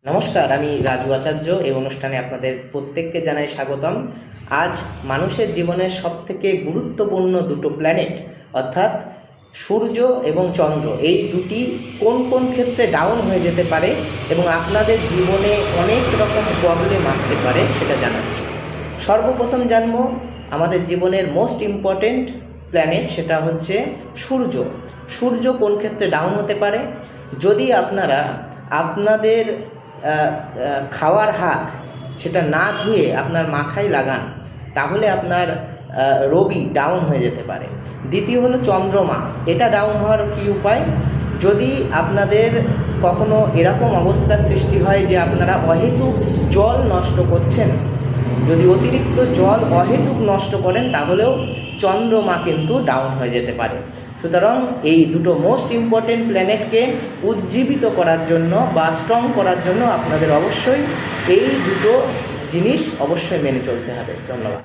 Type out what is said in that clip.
নমস্কার, আমি রাজু আচার্য। এই অনুষ্ঠানে আপনাদের প্রত্যেককে জানাই স্বাগতম। আজ মানুষের জীবনের সবথেকে গুরুত্বপূর্ণ দুটো প্ল্যানেট অর্থাৎ সূর্য এবং চন্দ্র, এই দুটি কোন কোন ক্ষেত্রে ডাউন হয়ে যেতে পারে এবং আপনাদের জীবনে অনেক রকম প্রবলেম আসতে পারে সেটা জানাচ্ছি। সর্বপ্রথম জানবো আমাদের জীবনের মোস্ট ইম্পর্টেন্ট প্ল্যানেট, সেটা হচ্ছে সূর্য। সূর্য কোন ক্ষেত্রে ডাউন হতে পারে? যদি আপনারা আপনাদের খাওয়ার হাত সেটা না ধুয়ে আপনার মাথায় লাগান, তাহলে আপনার রবি ডাউন হয়ে যেতে পারে। দ্বিতীয় হলো চন্দ্রমা। এটা ডাউন হওয়ার কী উপায়? যদি আপনাদের কখনো এরকম অবস্থার সৃষ্টি হয় যে আপনারা অহেতুক জল নষ্ট করছেন, যদি অতিরিক্ত জল অহেতুক নষ্ট করেন, তাহলেও চন্দ্রমা কিন্তু ডাউন হয়ে যেতে পারে। সুতরাং এই দুটো মোস্ট ইম্পর্টেন্ট প্ল্যানেটকে উজ্জীবিত করার জন্য বা স্ট্রং করার জন্য আপনাদের অবশ্যই এই দুটো জিনিস অবশ্যই মেনে চলতে হবে। ধন্যবাদ।